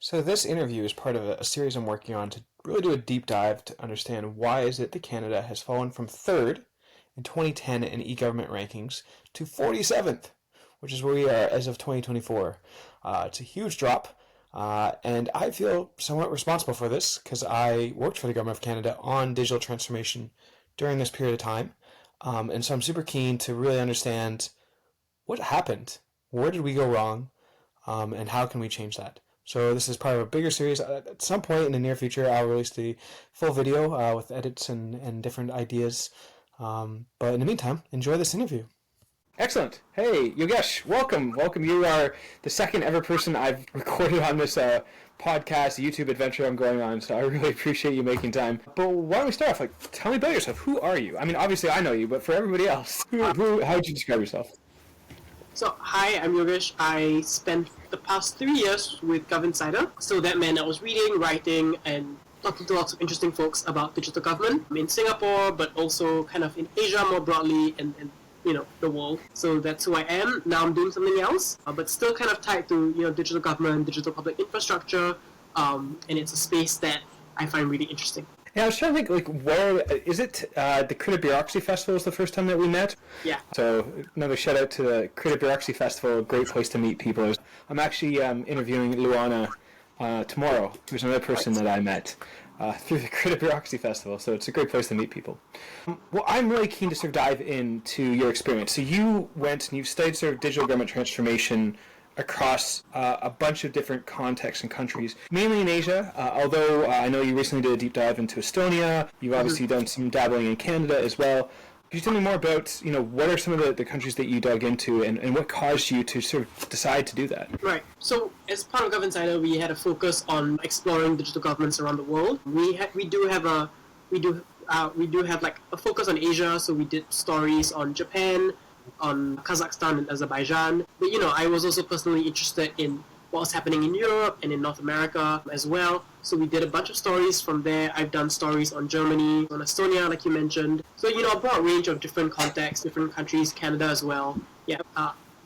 So this interview is part of a series I'm working on to really do a deep dive to understand why is it that Canada has fallen from 3rd in 2010 in e-government rankings to 47th, which is where we are as of 2024. It's a huge drop, and I feel somewhat responsible for this because I worked for the Government of Canada on digital transformation during this period of time, and so I'm super keen to really understand what happened, where did we go wrong, and how can we change that. So this is part of a bigger series. At some point in the near future, I'll release the full video with edits and different ideas. But in the meantime, enjoy this interview. Excellent. Hey, Yogesh, welcome. Welcome. You are the second ever person I've recorded on this podcast, YouTube adventure I'm going on, so I really appreciate you making time. But why don't we start off? Tell me about yourself. Who are you? I mean, obviously I know you, but for everybody else, how would you describe yourself? So, hi, I'm Yogesh. I spent the past 3 years with GovInsider. So that meant I was reading, writing, and talking to lots of interesting folks about digital government in Singapore, but also kind of in Asia more broadly and the world. So that's who I am. Now I'm doing something else, but still kind of tied to, digital government, digital public infrastructure, and it's a space that I find really interesting. Yeah, I was trying to think, where is it? The Creative Bureaucracy Festival was the first time that we met. Yeah. So another shout out to the Creative Bureaucracy Festival. Great place to meet people. I'm actually interviewing Luana tomorrow, who's another person that I met through the Creative Bureaucracy Festival. So it's a great place to meet people. Well, I'm really keen to sort of dive into your experience. So you went and you've studied sort of digital government transformation across a bunch of different contexts and countries, mainly in Asia, although I know you recently did a deep dive into Estonia. You've obviously done some dabbling in Canada as well. Could you tell me more about, what are some of the countries that you dug into and what caused you to sort of decide to do that? Right. So as part of GovInsider, we had a focus on exploring digital governments around the world. We do have a focus on Asia, so we did stories on Japan, on Kazakhstan and Azerbaijan. But I was also personally interested in what was happening in Europe and in North America as well. So we did a bunch of stories from there. I've done stories on Germany, on Estonia, like you mentioned. So, a broad range of different contexts, different countries, Canada as well. Yeah,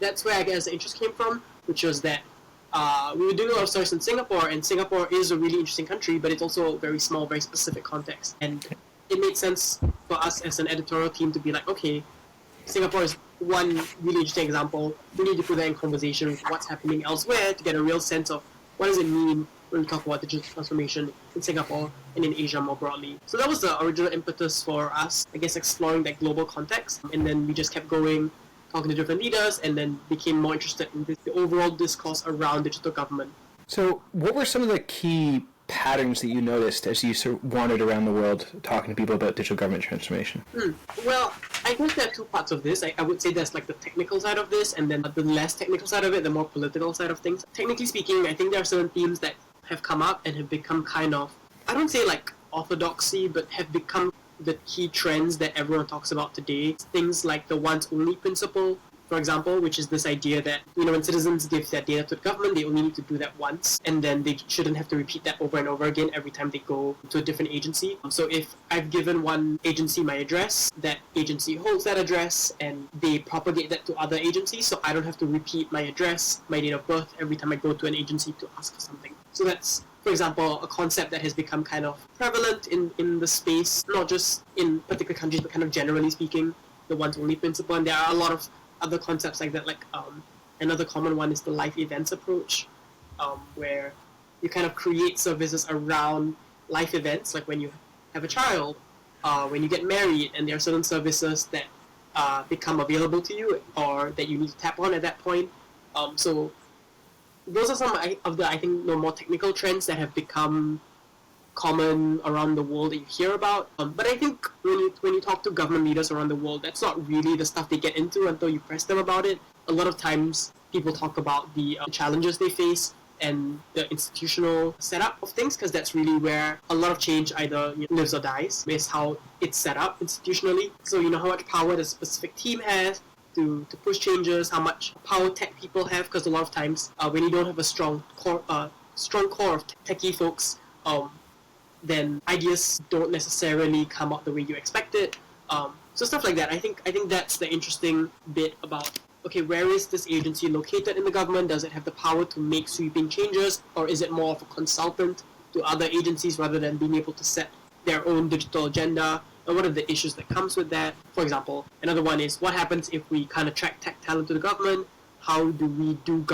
that's where I guess the interest came from, which was that we were doing a lot of stories in Singapore, and Singapore is a really interesting country, but it's also a very small, very specific context. And it made sense for us as an editorial team to be like, okay, Singapore is one really interesting example. We need to put that in conversation with what's happening elsewhere to get a real sense of what does it mean when we talk about digital transformation in Singapore and in Asia more broadly. So that was the original impetus for us, I guess, exploring that global context. And then we just kept going, talking to different leaders, and then became more interested in the overall discourse around digital government. So what were some of the key patterns that you noticed as you sort of wandered around the world talking to people about digital government transformation? Well, I guess there are two parts of this. I would say there's like the technical side of this, and then the less technical side of it, the more political side of things. Technically speaking, I think there are certain themes that have come up and have become kind of, I don't say like orthodoxy, but have become the key trends that everyone talks about today. Things like the once only principle, for example, which is this idea that, when citizens give their data to the government, they only need to do that once, and then they shouldn't have to repeat that over and over again every time they go to a different agency. So if I've given one agency my address, that agency holds that address, and they propagate that to other agencies, so I don't have to repeat my address, my date of birth, every time I go to an agency to ask for something. So that's, for example, a concept that has become kind of prevalent in the space, not just in particular countries, but kind of generally speaking, the once only principle. And there are a lot of other concepts like that, like another common one is the life events approach, where you kind of create services around life events, like when you have a child, when you get married, and there are certain services that become available to you or that you need to tap on at that point. So those are some of the, I think, more technical trends that have become common around the world that you hear about. But I think when you talk to government leaders around the world, that's not really the stuff they get into until you press them about it. A lot of times people talk about the challenges they face and the institutional setup of things, because that's really where a lot of change either lives or dies, is how it's set up institutionally. So how much power the specific team has to push changes, how much power tech people have, because a lot of times when you don't have a strong core of techie folks, then ideas don't necessarily come out the way you expect it. So stuff like that. I think that's the interesting bit about okay, where is this agency located in the government? Does it have the power to make sweeping changes, or is it more of a consultant to other agencies rather than being able to set their own digital agenda? And what are the issues that comes with that? For example, another one is what happens if we kind of attract tech talent to the government? How do we do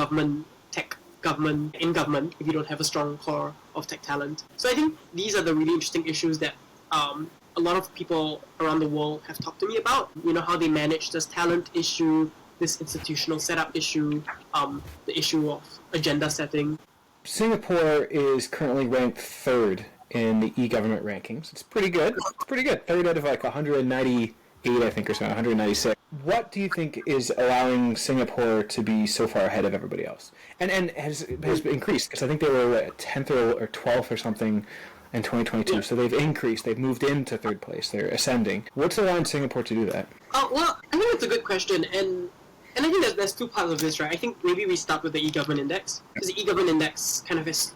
tech government in government if you don't have a strong core of tech talent? So I think these are the really interesting issues that a lot of people around the world have talked to me about. You know, how they manage this talent issue, this institutional setup issue, the issue of agenda setting. Singapore is currently ranked third in the e-government rankings. It's pretty good. It's pretty good. Third out of like 198, I think, or so, 196. What do you think is allowing Singapore to be so far ahead of everybody else? And has increased, because I think they were 10th or 12th or something in 2022. Yeah. So they've increased. They've moved into third place. They're ascending. What's allowing Singapore to do that? Well, I think that's a good question, and I think there's two parts of this, right? I think maybe we start with the e-government index, because the e-government index kind of has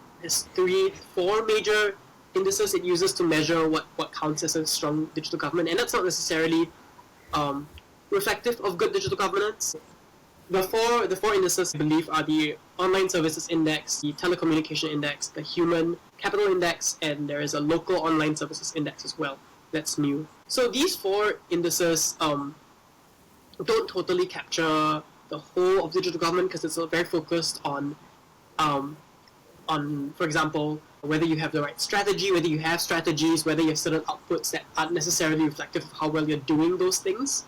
4 major indices it uses to measure what counts as a strong digital government, and that's not necessarily reflective of good digital governance. The four indices, I believe, are the Online Services Index, the Telecommunication Index, the Human Capital Index, and there is a Local Online Services Index as well. That's new. So these 4 indices don't totally capture the whole of digital government, because it's very focused on, for example, whether you have the right strategy, whether you have strategies, whether you have certain outputs that aren't necessarily reflective of how well you're doing those things.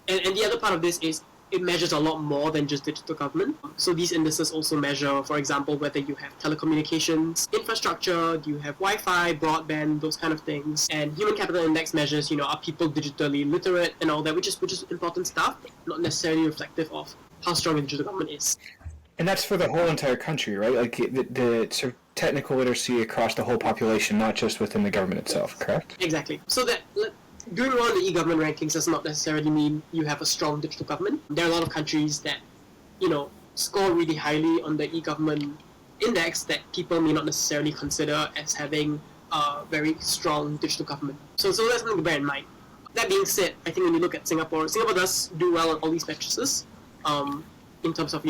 And the other part of this is it measures a lot more than just digital government. So these indices also measure, for example, whether you have telecommunications infrastructure, do you have Wi-Fi, broadband, those kind of things. And Human Capital Index measures, are people digitally literate and all that, which is important stuff, but not necessarily reflective of how strong the digital government is. And that's for the whole entire country, right? Like the sort of technical literacy across the whole population, not just within the government itself, correct? Exactly. So that doing well in the e-government rankings does not necessarily mean you have a strong digital government. There are a lot of countries that, score really highly on the e-government index that people may not necessarily consider as having a very strong digital government. So that's something to bear in mind. That being said, I think when you look at Singapore does do well on all these matrices, in terms of,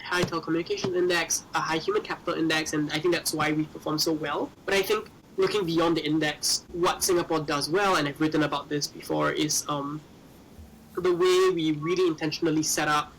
high telecommunications index, a high human capital index, and I think that's why we perform so well. But I think looking beyond the index, what Singapore does well, and I've written about this before, is the way we really intentionally set up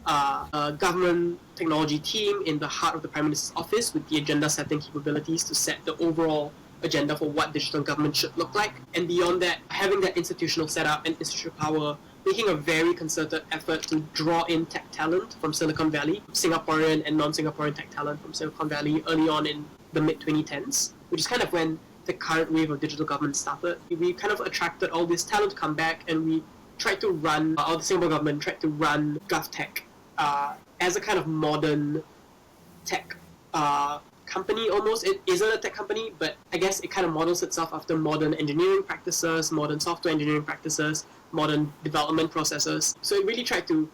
a government technology team in the heart of the Prime Minister's office with the agenda setting capabilities to set the overall agenda for what digital government should look like. And beyond that, having that institutional setup and institutional power, making a very concerted effort to draw in tech talent from Silicon Valley, Singaporean and non-Singaporean tech talent from Silicon Valley early on in the mid-2010s, which is kind of when the current wave of digital government started. We kind of attracted all this talent to come back, and we tried to run, or the Singapore government tried to run GovTech as a kind of modern tech company almost. It isn't a tech company, but I guess it kind of models itself after modern engineering practices, modern software engineering practices, modern development processes. So it really tried to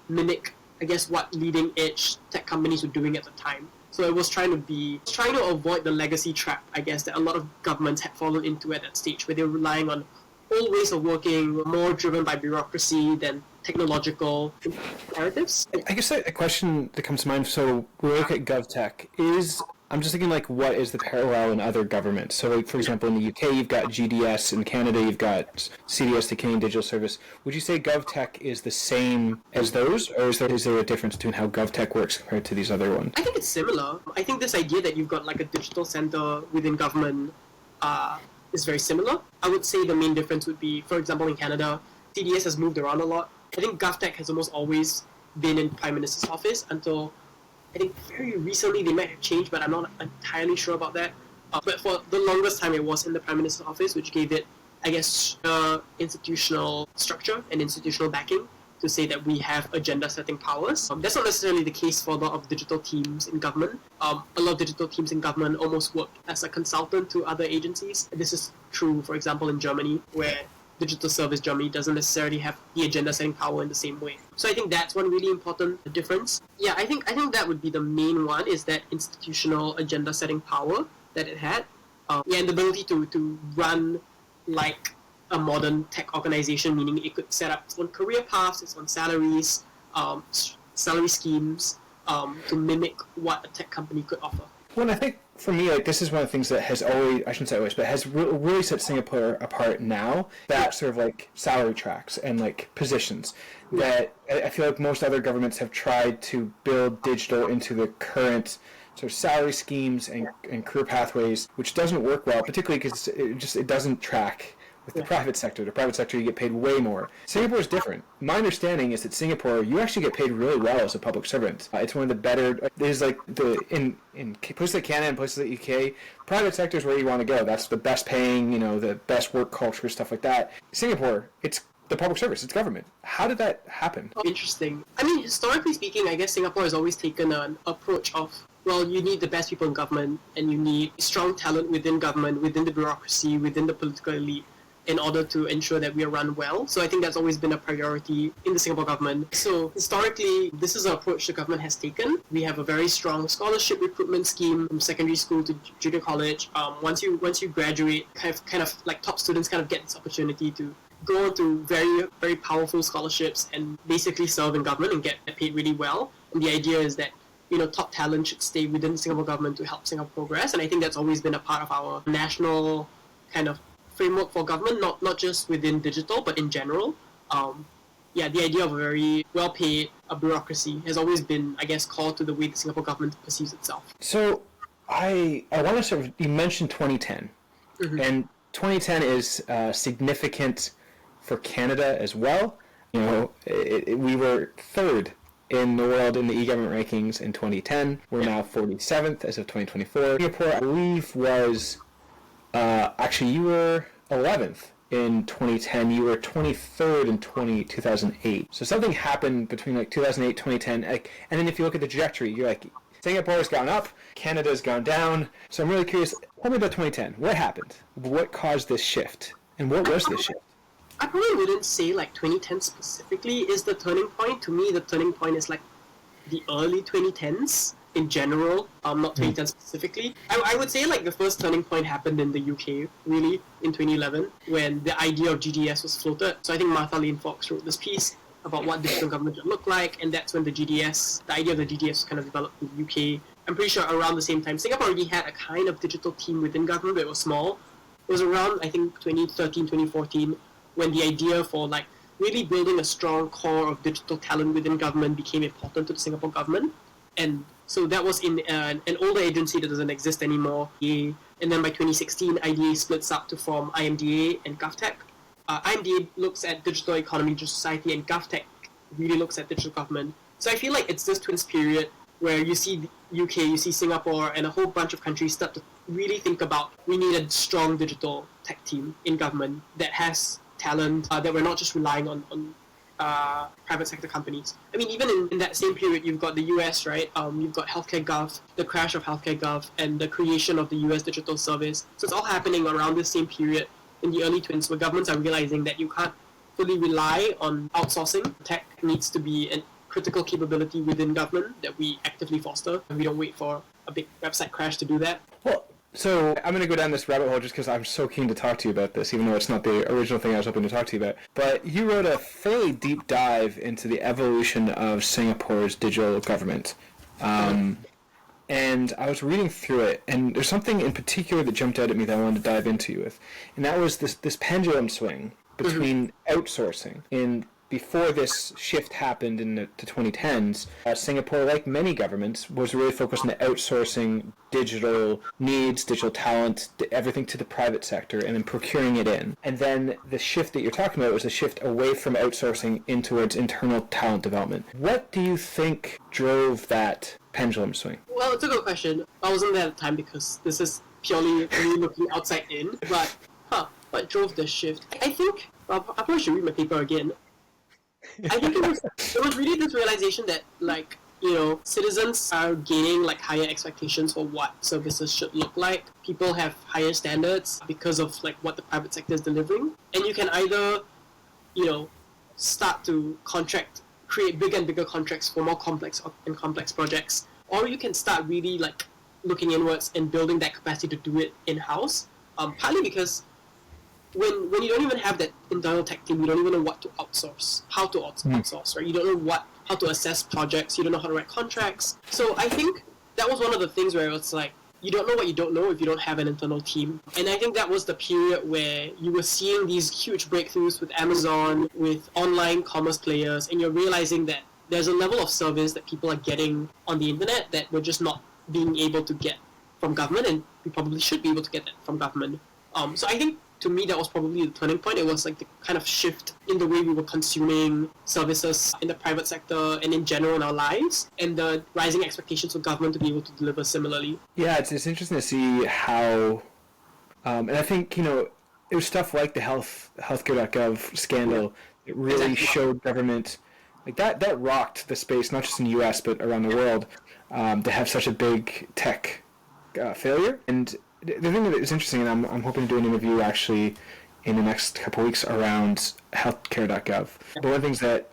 mimic, I guess, what leading edge tech companies were doing at the time. So it was trying to avoid the legacy trap, I guess, that a lot of governments had fallen into at that stage, where they were relying on old ways of working, more driven by bureaucracy than technological imperatives. I guess a question that comes to mind, so we look at GovTech, I'm just thinking, what is the parallel in other governments? So, for example, in the UK, you've got GDS. In Canada, you've got CDS, the Canadian Digital Service. Would you say GovTech is the same as those, or is there a difference between how GovTech works compared to these other ones? I think it's similar. I think this idea that you've got a digital center within government is very similar. I would say the main difference would be, for example, in Canada, CDS has moved around a lot. I think GovTech has almost always been in Prime Minister's office until I think very recently they might have changed, but I'm not entirely sure about that. But for the longest time, it was in the Prime Minister's office, which gave it, I guess, institutional structure and institutional backing to say that we have agenda-setting powers. That's not necessarily the case for a lot of digital teams in government. A lot of digital teams in government almost work as a consultant to other agencies. This is true, for example, in Germany, where Digital Service Germany doesn't necessarily have the agenda-setting power in the same way. So I think that's one really important difference. Yeah, I think that would be the main one, is that institutional agenda-setting power that it had. And the ability to run like a modern tech organization, meaning it could set up its own career paths, its own salaries, salary schemes, to mimic what a tech company could offer. Well, and I think for me, like, this is one of the things that has always, I shouldn't say always, but has really set Singapore apart now, that sort of like salary tracks and like positions that I feel like most other governments have tried to build digital into the current sort of salary schemes and career pathways, which doesn't work well, particularly because it doesn't track with the private sector. The private sector, you get paid way more. Singapore is different. My understanding is that Singapore, you actually get paid really well as a public servant. It's one of the better. There's like in places like Canada and places like UK, private sector is where you want to go. That's the best paying, the best work culture, stuff like that. Singapore, it's the public service. It's government. How did that happen? Oh, interesting. I mean, historically speaking, I guess Singapore has always taken an approach of, well, you need the best people in government, and you need strong talent within government, within the bureaucracy, within the political elite, in order to ensure that we are run well. So I think that's always been a priority in the Singapore government. So historically, this is an approach the government has taken. We have a very strong scholarship recruitment scheme from secondary school to junior college. Once you graduate, kind of like top students kind of get this opportunity to go on to very, very powerful scholarships and basically serve in government and get paid really well. And the idea is that top talent should stay within the Singapore government to help Singapore progress. And I think that's always been a part of our national kind of framework for government, not just within digital, but in general. The idea of a very well-paid bureaucracy has always been, I guess, core to the way the Singapore government perceives itself. So I want to you mentioned 2010, and 2010 is significant for Canada as well. We were third in the world in the e-government rankings in 2010. We're now 47th as of 2024. Singapore, I believe, was actually, you were 11th in 2010. You were 23rd in 2008. So something happened between like 2008, 2010. And then if you look at the trajectory, you're like, Singapore's gone up, Canada's gone down. So I'm really curious, tell me about 2010. What happened? What caused this shift? And what was this shift? I probably wouldn't say like 2010 specifically is the turning point. To me, the turning point is like the early 2010s. In general, not 2010 specifically. I would say like the first turning point happened in the UK, really, in 2011, when the idea of GDS was floated. So I think Martha Lane Fox wrote this piece about what digital government should look like, and that's when the idea of the GDS was kind of developed in the UK. I'm pretty sure around the same time, Singapore already had a kind of digital team within government, but it was small. It was around, I think, 2013, 2014, when the idea for like really building a strong core of digital talent within government became important to the Singapore government. And so that was in an older agency that doesn't exist anymore. And then by 2016, IDA splits up to form IMDA and GovTech. IMDA looks at digital economy, digital society, and GovTech really looks at digital government. So I feel like it's this twins period where you see the UK, you see Singapore, and a whole bunch of countries start to really think about, we need a strong digital tech team in government that has talent, that we're not just relying on private sector companies. I mean, even in that same period, you've got the US, right? You've got healthcare gov, the crash of healthcare gov, and the creation of the US Digital Service. So it's all happening around this same period in the early twins, where governments are realizing that you can't fully rely on outsourcing. Tech needs to be a critical capability within government that we actively foster, and we don't wait for a big website crash to do that. Well, so I'm going to go down this rabbit hole just because I'm so keen to talk to you about this, even though it's not the original thing I was hoping to talk to you about. But you wrote a fairly deep dive into the evolution of Singapore's digital government. And I was reading through it, and there's something in particular that jumped out at me that I wanted to dive into you with. And that was this pendulum swing between outsourcing. Before this shift happened in the 2010s, Singapore, like many governments, was really focused on outsourcing digital needs, digital talent, everything to the private sector, and then procuring it in. And then the shift that you're talking about was a shift away from outsourcing in towards internal talent development. What do you think drove that pendulum swing? Well, it's a good question. I wasn't there at the time because this is purely me looking outside in. But, what drove the shift? I think, I probably should read my paper again. I think it was really this realization that, like, citizens are gaining, like, higher expectations for what services should look like. People have higher standards because of, like, what the private sector is delivering. And you can either, start to create bigger and bigger contracts for more complex projects, or you can start really, like, looking inwards and building that capacity to do it in-house. Partly because when you don't even have that internal tech team, you don't even know what to outsource, how to outsource, right? You don't know how to assess projects, you don't know how to write contracts. So I think that was one of the things where it's like, you don't know what you don't know if you don't have an internal team. And I think that was the period where you were seeing these huge breakthroughs with Amazon, with online commerce players, and you're realizing that there's a level of service that people are getting on the internet that we're just not being able to get from government, and we probably should be able to get that from government. So I think, to me, that was probably the turning point. It was like the kind of shift in the way we were consuming services in the private sector and in general in our lives, and the rising expectations of government to be able to deliver similarly. Yeah, it's interesting to see how, and I think, it was stuff like the healthcare.gov scandal. It really showed government, like that rocked the space, not just in the U.S., but around the world, to have such a big tech failure. And the thing that is interesting, and I'm hoping to do an interview actually in the next couple of weeks around healthcare.gov. But one of the things that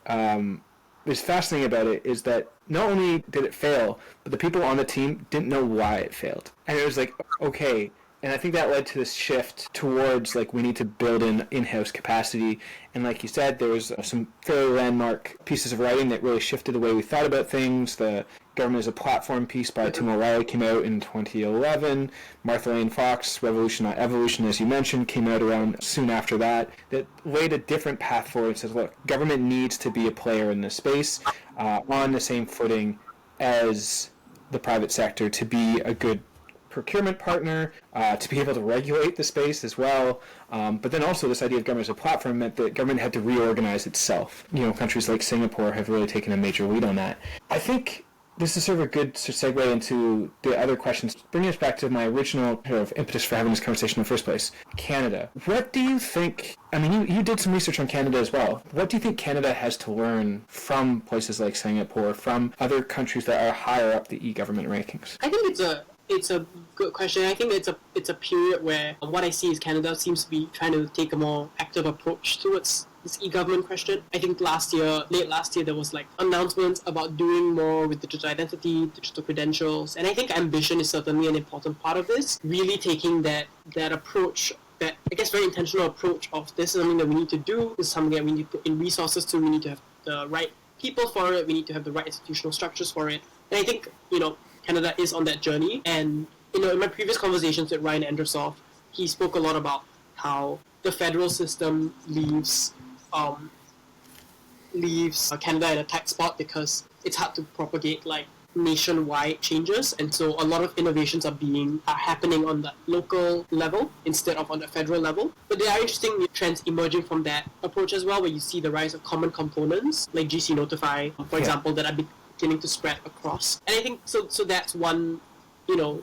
is fascinating about it is that not only did it fail, but the people on the team didn't know why it failed. And it was like, okay. And I think that led to this shift towards, like, we need to build in-house capacity. And like you said, there was some fairly landmark pieces of writing that really shifted the way we thought about things. The Government as a Platform piece by Tim O'Reilly came out in 2011. Martha Lane Fox, Revolution Not Evolution, as you mentioned, came out around soon after that. That laid a different path forward and says, look, government needs to be a player in this space on the same footing as the private sector to be a good procurement partner, to be able to regulate the space as well. But then also this idea of government as a platform meant that government had to reorganize itself. Countries like Singapore have really taken a major lead on that. I think this is sort of a good segue into the other questions, bringing us back to my original sort of impetus for having this conversation in the first place. Canada. What do you think, you did some research on Canada as well. What do you think Canada has to learn from places like Singapore, from other countries that are higher up the e-government rankings? I think it's a good question. I think it's a period where what I see is Canada seems to be trying to take a more active approach towards this e-government question. I think late last year, there was like announcements about doing more with digital identity, digital credentials, and I think ambition is certainly an important part of this. Really taking that approach, that I guess very intentional approach of this is something that we need to do, this is something that we need to put in resources to, we need to have the right people for it, we need to have the right institutional structures for it. And I think, Canada is on that journey. And, in my previous conversations with Ryan Andrusoff, he spoke a lot about how the federal system leaves Canada in a tight spot because it's hard to propagate like nationwide changes, and so a lot of innovations are happening on the local level instead of on the federal level. But there are interesting trends emerging from that approach as well, where you see the rise of common components like GC Notify, for example, that are beginning to spread across. And I think so that's one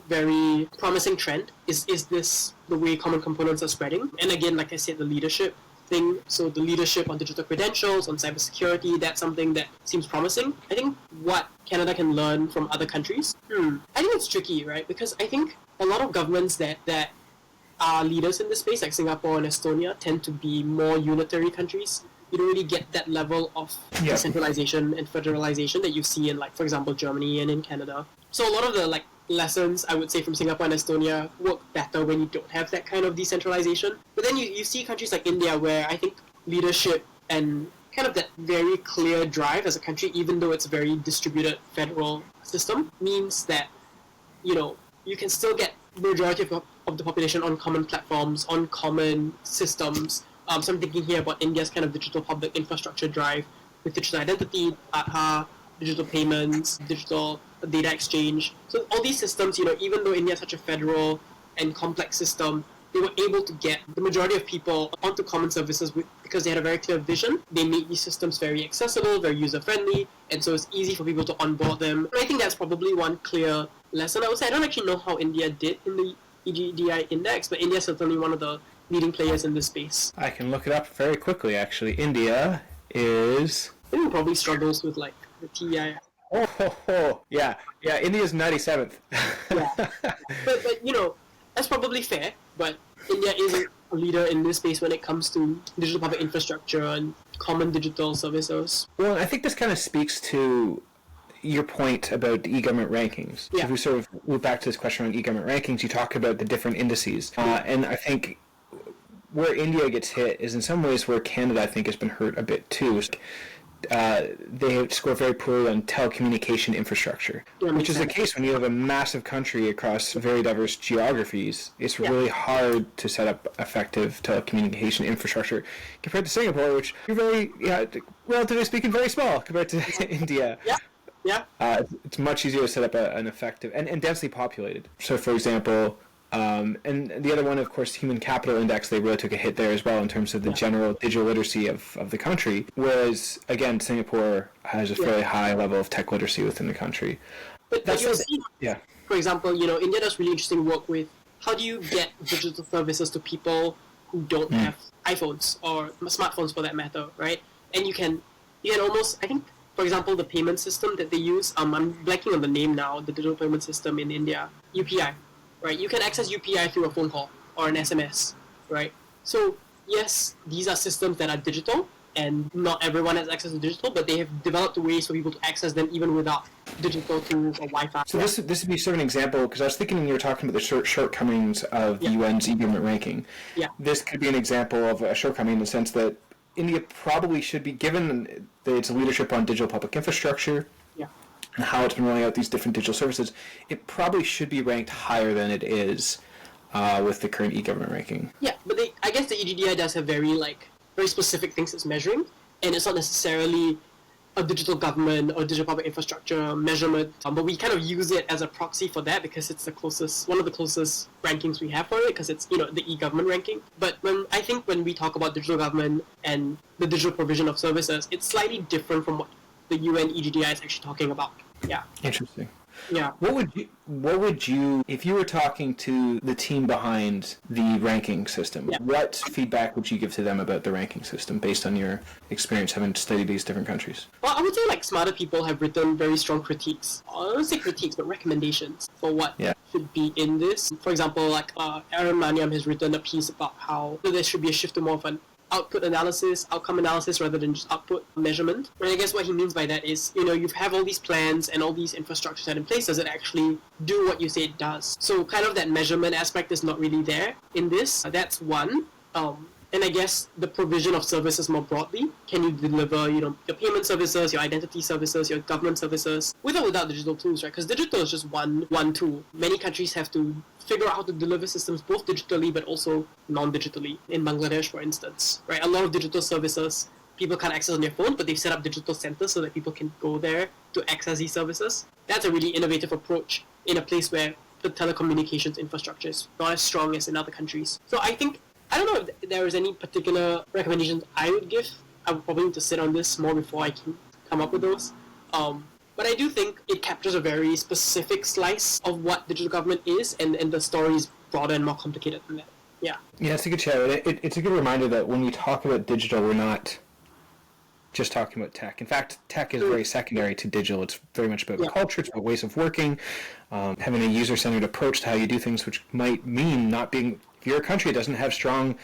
very promising trend. Is this the way common components are spreading? And again, like I said, the leadership thing, so the leadership on digital credentials, on cybersecurity, that's something that seems promising. I think what Canada can learn from other countries, I think it's tricky, right? Because I think a lot of governments that are leaders in this space, like Singapore and Estonia, tend to be more unitary countries. You don't really get that level of decentralization and federalization that you see in, like, for example, Germany and in Canada. So a lot of the lessons, I would say, from Singapore and Estonia work better when you don't have that kind of decentralization. But then you see countries like India, where I think leadership and kind of that very clear drive as a country, even though it's a very distributed federal system, means that you can still get the majority of the population on common platforms, on common systems. So I'm thinking here about India's kind of digital public infrastructure drive with digital identity, Aadhaar, digital payments, digital data exchange. So all these systems, even though India is such a federal and complex system, they were able to get the majority of people onto common services because they had a very clear vision. They made these systems very accessible, very user-friendly, and so it's easy for people to onboard them. And I think that's probably one clear lesson. I would say I don't actually know how India did in the EGDI index, but India is certainly one of the leading players in this space. I can look it up very quickly, actually. India is... I think it probably struggles with, like, the TI. Yeah, India's 97th. Yeah. But that's probably fair, but India is a leader in this space when it comes to digital public infrastructure and common digital services. Well, I think this kind of speaks to your point about the e-government rankings. Yeah. If we sort of move back to this question on e-government rankings, you talk about the different indices. And I think where India gets hit is in some ways where Canada, I think, has been hurt a bit too. They score very poorly on telecommunication infrastructure, which is the case when you have a massive country across very diverse geographies. It's really hard to set up effective telecommunication infrastructure compared to Singapore, which you're very, relatively speaking, very small compared to India. It's much easier to set up an effective and densely populated. So, for example, and the other one, of course, Human Capital Index, they really took a hit there as well in terms of the general digital literacy of the country, whereas, again, Singapore has a fairly high level of tech literacy within the country. But you're seeing, for example, India does really interesting work with how do you get digital services to people who don't have iPhones or smartphones for that matter, right? And you can almost, I think, for example, the payment system that they use, I'm blanking on the name now, the digital payment system in India, UPI. Right, you can access UPI through a phone call or an SMS, right? So yes, these are systems that are digital, and not everyone has access to digital, but they have developed ways for people to access them even without digital tools or Wi-Fi. So this would be sort of an example, because I was thinking when you were talking about the shortcomings of the UN's e-government ranking. This could be an example of a shortcoming in the sense that India probably should be, given its leadership on digital public infrastructure, and how it's been rolling out these different digital services, it probably should be ranked higher than it is with the current e-government ranking. Yeah, but I guess the EGDI does have very specific things it's measuring, and it's not necessarily a digital government or digital public infrastructure measurement, but we kind of use it as a proxy for that because it's one of the closest rankings we have for it, because it's the e-government ranking. But when we talk about digital government and the digital provision of services, it's slightly different from what the UN EGDI is actually talking about. Yeah. Interesting. Yeah. What would you, if you were talking to the team behind the ranking system, what feedback would you give to them about the ranking system based on your experience having studied these different countries? Well, I would say smarter people have written very strong critiques. I don't say critiques, but recommendations for what should be in this. For example, Aaron Maniam has written a piece about how there should be a shift to more of an output analysis, outcome analysis, rather than just output measurement. And I guess what he means by that is, you have all these plans and all these infrastructures set in place. Does it actually do what you say it does? So kind of that measurement aspect is not really there in this. That's one. And I guess the provision of services more broadly. Can you deliver, your payment services, your identity services, your government services, with or without digital tools, right? Because digital is just one tool. Many countries have to figure out how to deliver systems both digitally but also non-digitally. In Bangladesh, for instance, right? A lot of digital services people can't access on their phone, but they've set up digital centers so that people can go there to access these services. That's a really innovative approach in a place where the telecommunications infrastructure is not as strong as in other countries. So I don't know if there is any particular recommendations I would give. I would probably need to sit on this more before I can come up with those. But I do think it captures a very specific slice of what digital government is, and the story is broader and more complicated than that. Yeah. Yeah, it's a good show. It's a good reminder that when we talk about digital, we're not just talking about tech. In fact, tech is very secondary to digital. It's very much about culture, it's about ways of working, having a user-centered approach to how you do things, which might mean not being... If you're a country that doesn't have strong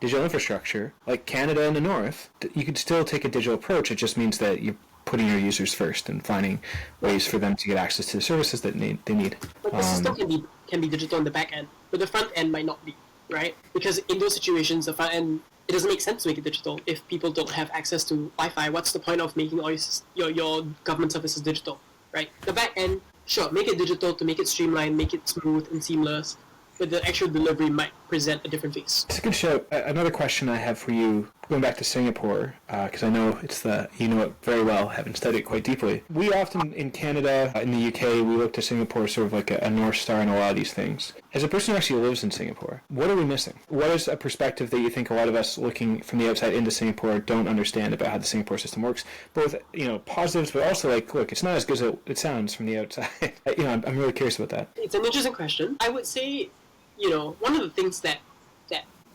digital infrastructure, like Canada in the north, you could still take a digital approach. It just means that you're putting your users first and finding ways for them to get access to the services that they need. But the system can be digital on the back end, but the front end might not be, right? Because in those situations, the front end, it doesn't make sense to make it digital if people don't have access to Wi-Fi. What's the point of making all your government services digital, right? The back end, sure, make it digital to make it streamlined, make it smooth and seamless, but the actual delivery might present a different face. It's a good show. Another question I have for you, going back to Singapore, because I know you know it very well, having studied it quite deeply. We often, in Canada, in the UK, we look to Singapore sort of like a North Star in a lot of these things. As a person who actually lives in Singapore, what are we missing? What is a perspective that you think a lot of us looking from the outside into Singapore don't understand about how the Singapore system works? Both, positives, but also look, it's not as good as it sounds from the outside. I'm really curious about that. It's an interesting question. I would say, one of the things that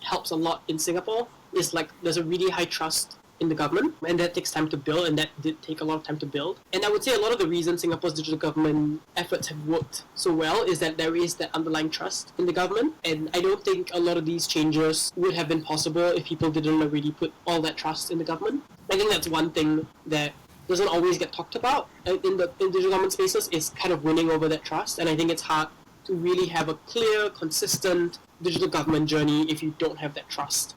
helps a lot in Singapore is there's a really high trust in the government, and that takes time to build, and that did take a lot of time to build. And I would say a lot of the reason Singapore's digital government efforts have worked so well is that there is that underlying trust in the government, and I don't think a lot of these changes would have been possible if people didn't already put all that trust in the government. I think that's one thing that doesn't always get talked about in digital government spaces, is kind of winning over that trust, and I think it's hard to really have a clear, consistent digital government journey if you don't have that trust.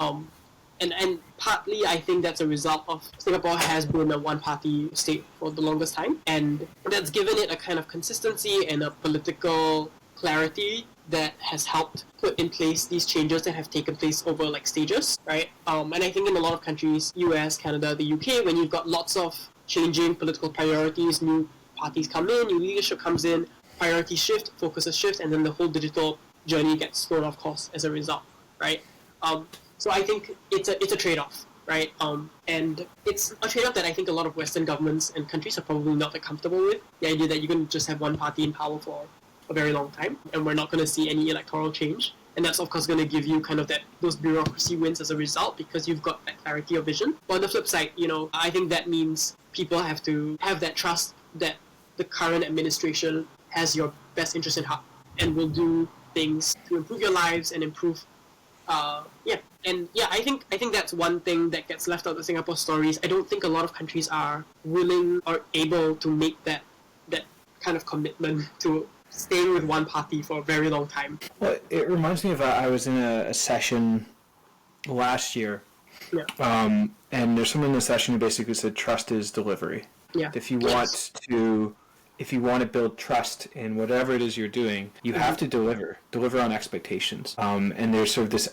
And partly I think that's a result of Singapore has been a one-party state for the longest time, and that's given it a kind of consistency and a political clarity that has helped put in place these changes that have taken place over like stages, right? And I think in a lot of countries, US, Canada, the UK, when you've got lots of changing political priorities, new parties come in, new leadership comes in, priorities shift, focuses shift, and then the whole digital journey gets thrown off course as a result, right? So I think it's a trade-off, right? And it's a trade-off that I think a lot of Western governments and countries are probably not that comfortable with. The idea that you can just have one party in power for a very long time, and we're not going to see any electoral change. And that's of course going to give you kind of those bureaucracy wins as a result because you've got that clarity of vision. But on the flip side, I think that means people have to have that trust that the current administration has your best interest in heart and will do things to improve your lives and improve I think that's one thing that gets left out of the Singapore stories. I don't think a lot of countries are willing or able to make that kind of commitment to staying with one party for a very long time. Well, it reminds me of I was in a session last year, and there's someone in the session who basically said trust is delivery. Yeah. If you want to build trust in whatever it is you're doing, you have to deliver on expectations. And there's sort of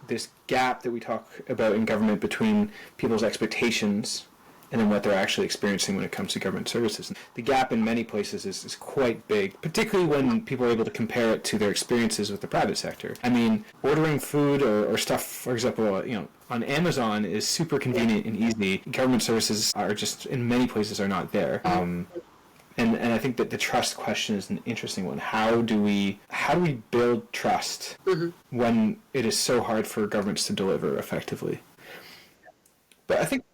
this gap that we talk about in government between people's expectations and then what they're actually experiencing when it comes to government services. The gap in many places is quite big, particularly when people are able to compare it to their experiences with the private sector. I mean, ordering food or stuff, for example, on Amazon is super convenient and easy. Government services are just, in many places, are not there. And I think that the trust question is an interesting one. How do we build trust when it is so hard for governments to deliver effectively? But I think,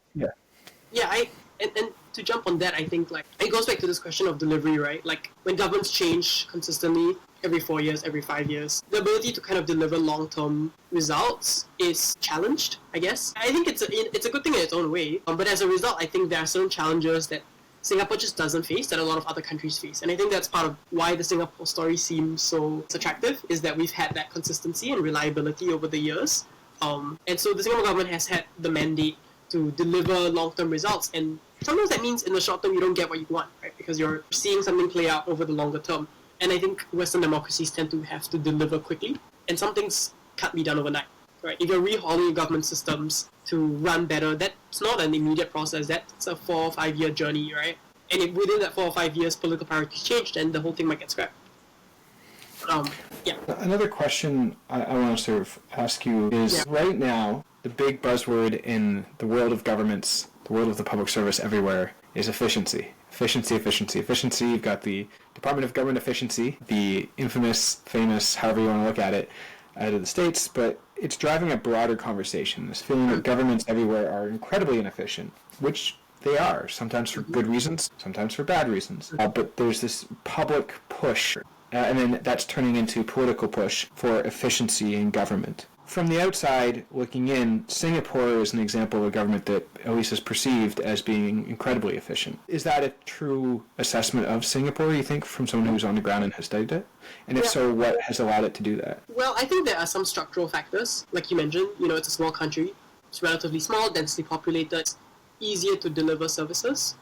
and to jump on that, I think like it goes back to this question of delivery, right? Like when governments change consistently every 4 years, every 5 years, the ability to kind of deliver long-term results is challenged, I guess. I think it's a good thing in its own way, but as a result, I think there are certain challenges that Singapore just doesn't face that a lot of other countries face. And I think that's part of why the Singapore story seems so attractive, is that we've had that consistency and reliability over the years. And so the Singapore government has had the mandate to deliver long-term results. And sometimes that means in the short term you don't get what you want, right? Because you're seeing something play out over the longer term. And I think Western democracies tend to have to deliver quickly. And some things can't be done overnight, right? If you're rehauling your government systems to run better, that's not an immediate process. That's a 4 or 5 year journey, right? And if within that 4 or 5 years political priorities change, then the whole thing might get scrapped. Another question I want to sort of ask you is, right now, the big buzzword in the world of governments, the world of the public service everywhere, is efficiency. Efficiency. You've got the Department of Government Efficiency, the infamous, famous, however you want to look at it, out of the States, but it's driving a broader conversation, this feeling that governments everywhere are incredibly inefficient, which they are, sometimes for good reasons, sometimes for bad reasons. But there's this public push, and then that's turning into political push for efficiency in government. From the outside, looking in, Singapore is an example of a government that at least is perceived as being incredibly efficient. Is that a true assessment of Singapore, you think, from someone who's on the ground and has studied it? And if so, what has allowed it to do that? Well, I think there are some structural factors. Like you mentioned, it's a small country. It's relatively small, densely populated. It's easier to deliver services,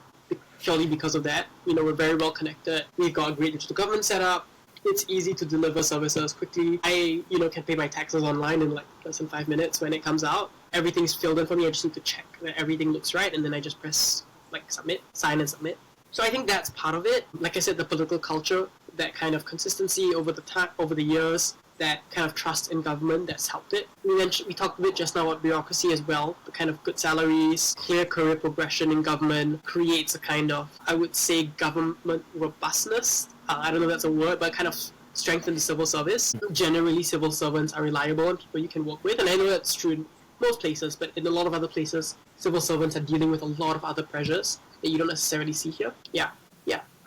purely because of that. We're very well connected. We've got a great digital government set up. It's easy to deliver services quickly. I, can pay my taxes online in like less than 5 minutes when it comes out. Everything's filled in for me. I just need to check that everything looks right, and then I just press submit, sign and submit. So I think that's part of it. Like I said, the political culture, that kind of consistency over the years, that kind of trust in government that's helped it. We talked a bit just now about bureaucracy as well. The kind of good salaries, clear career progression in government creates a kind of, I would say, government robustness. I don't know if that's a word, but kind of strengthen the civil service. Generally, civil servants are reliable and people you can work with, and I know that's true in most places, but in a lot of other places, civil servants are dealing with a lot of other pressures that you don't necessarily see here. Yeah.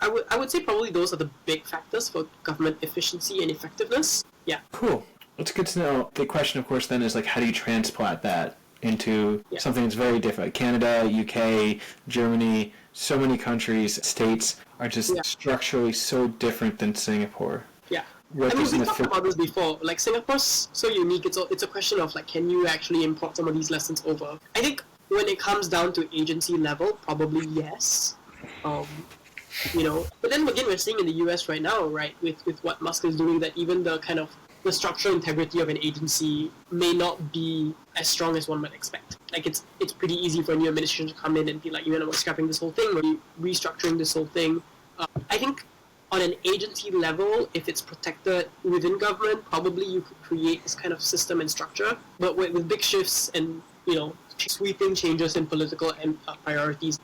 I would say probably those are the big factors for government efficiency and effectiveness. Yeah. Cool. It's good to know. The question, of course, then is how do you transplant that into something that's very different? Canada, UK, Germany, so many countries, states are just structurally so different than Singapore. Yeah. what I mean, does we talked about this before. Like, Singapore's so unique. It's a question of, like, can you actually import some of these lessons over? I think when it comes down to agency level, probably yes. Um, but then again, we're seeing in the US right now, right, with what Musk is doing, that even the structural integrity of an agency may not be as strong as one might expect. Like, it's pretty easy for a new administration to come in and be like, we're scrapping this whole thing, or restructuring this whole thing. I think on an agency level, if it's protected within government, probably you could create this kind of system and structure. But with big shifts and sweeping changes in political and priorities,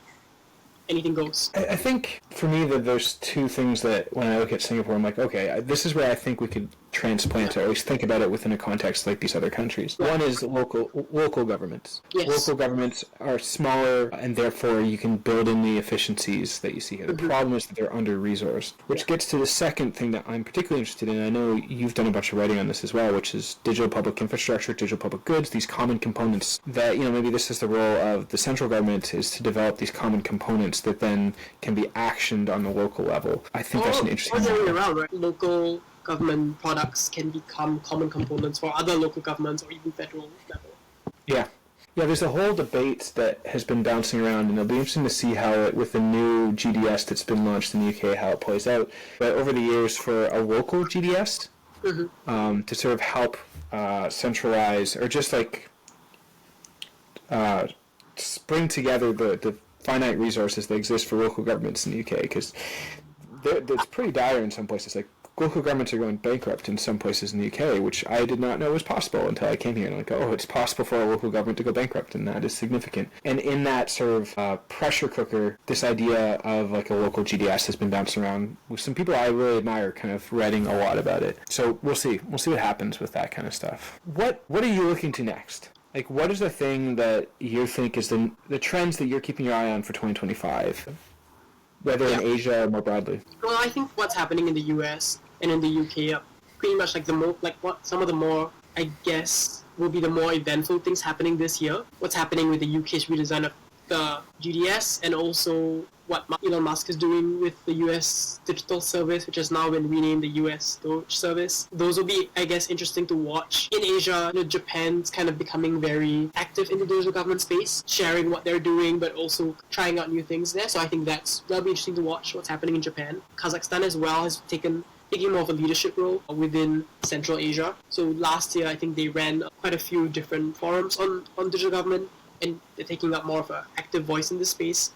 anything goes. I think for me that there's two things that when I look at Singapore, I'm like, okay, this is where I think we could transplant it, or at least think about it within a context like these other countries. One is local governments. Yes. Local governments are smaller, and therefore you can build in the efficiencies that you see here. The problem is that they're under-resourced, which gets to the second thing that I'm particularly interested in. I know you've done a bunch of writing on this as well, which is digital public infrastructure, digital public goods, these common components that, maybe this is the role of the central government, is to develop these common components that then can be actioned on the local level. I think that's an interesting... Or the other way around, right? Local government products can become common components for other local governments or even federal level. Yeah, there's a whole debate that has been bouncing around, and it'll be interesting to see how with the new GDS that's been launched in the UK, how it plays out. But over the years, for a local GDS, to sort of help centralize, or just like bring together the finite resources that exist for local governments in the UK, because it's pretty dire in some places. Like, local governments are going bankrupt in some places in the UK, which I did not know was possible until I came here. And I'm like, oh, it's possible for a local government to go bankrupt, and that is significant. And in that sort of pressure cooker, this idea of like a local GDS has been bouncing around with some people I really admire, kind of writing a lot about it. So we'll see what happens with that kind of stuff. What are you looking to next? Like, what is the thing that you think is the trends that you're keeping your eye on for 2025? Whether in Asia or more broadly. Well, I think what's happening in the US and in the UK are pretty much like some of the more, I guess, will be the more eventful things happening this year. What's happening with the UK's redesign of the GDS, and also what Elon Musk is doing with the US digital service, which has now been renamed the US Doge service. Those will be, I guess, interesting to watch. In Asia, Japan's kind of becoming very active in the digital government space, sharing what they're doing, but also trying out new things there. So I think that'll be interesting to watch what's happening in Japan. Kazakhstan as well has taking more of a leadership role within Central Asia. So last year, I think they ran quite a few different forums on digital government, and they're taking up more of an active voice in this space.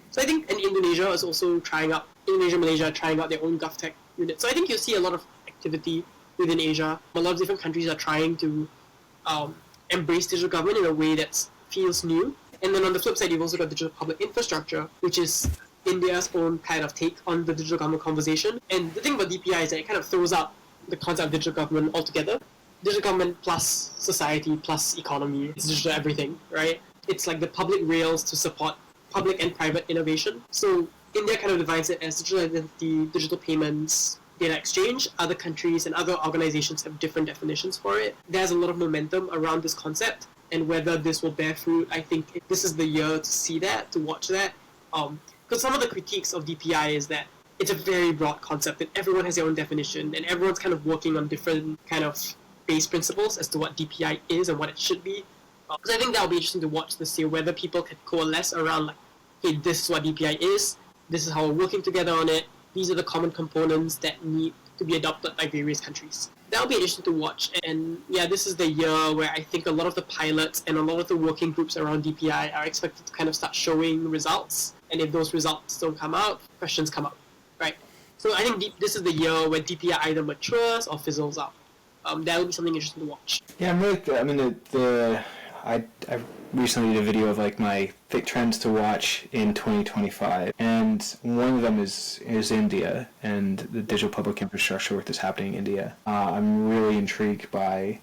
So I think, and Indonesia is also Malaysia trying out their own GovTech unit. So I think you'll see a lot of activity within Asia. A lot of different countries are trying to embrace digital government in a way that feels new. And then on the flip side, you've also got digital public infrastructure, which is India's own kind of take on the digital government conversation. And the thing about DPI is that it kind of throws out the concept of digital government altogether. Digital government plus society plus economy, it's digital everything, right? It's like the public rails to support public and private innovation. So India kind of defines it as digital identity, digital payments, data exchange. Other countries and other organizations have different definitions for it. There's a lot of momentum around this concept, and whether this will bear fruit, I think this is the year to see that, to watch that. Because some of the critiques of DPI is that it's a very broad concept, and everyone has their own definition, and everyone's kind of working on different kind of base principles as to what DPI is and what it should be. Because I think that'll be interesting to watch this year, whether people can coalesce around like, hey, this is what DPI is, this is how we're working together on it, these are the common components that need to be adopted by various countries. That'll be interesting to watch. And yeah, this is the year where I think a lot of the pilots and a lot of the working groups around DPI are expected to kind of start showing results. And if those results don't come out, questions come up, right? So I think this is the year where DPI either matures or fizzles out. That will be something interesting to watch. Yeah, I'm really. I mean, I recently did a video of like my trends to watch in 2025, and one of them is India and the digital public infrastructure work that's happening in India. I'm really intrigued by.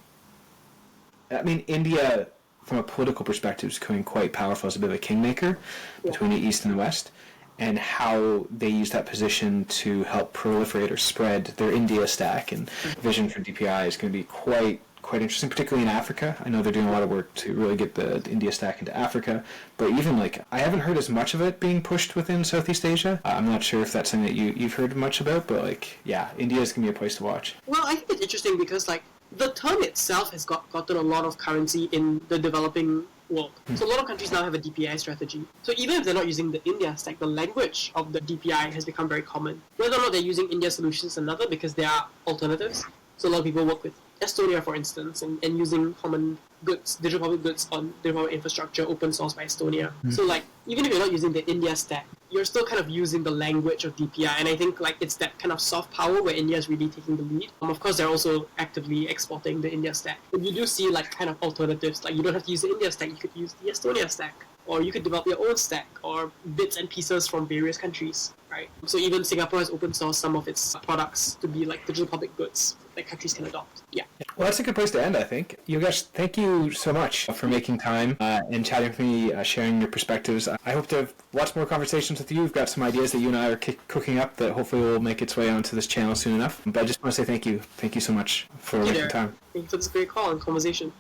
I mean, India, from a political perspective, is becoming quite powerful as a bit of a kingmaker between the East and the West, and how they use that position to help proliferate or spread their India stack and vision for DPI is going to be quite quite interesting, particularly in Africa. I know they're doing a lot of work to really get the India stack into Africa, but even like I haven't heard as much of it being pushed within Southeast Asia. I'm not sure if that's something that you've heard much about, but like yeah, India is gonna be a place to watch. Well, I think it's interesting because like the term itself has gotten a lot of currency in the developing world. So a lot of countries now have a DPI strategy. So even if they're not using the India stack, the language of the DPI has become very common. Whether or not they're using India solutions is another, because there are alternatives. So a lot of people work with Estonia, for instance, and using common goods, digital public goods on digital public infrastructure, open source by Estonia. So like, even if you're not using the India stack, you're still kind of using the language of DPI, and I think like it's that kind of soft power where India is really taking the lead. Of course, they're also actively exporting the India stack. But you do see like kind of alternatives, like you don't have to use the India stack, you could use the Estonia stack, or you could develop your own stack, or bits and pieces from various countries, right? So even Singapore has open sourced some of its products to be like digital public goods that countries can adopt. Yeah. Well, that's a good place to end, I think. Yogesh, thank you so much for making time and chatting with me, sharing your perspectives. I hope to have lots more conversations with you. We've got some ideas that you and I are cooking up that hopefully will make its way onto this channel soon enough. But I just want to say thank you. Thank you so much for making time. Thank you for this great call and conversation.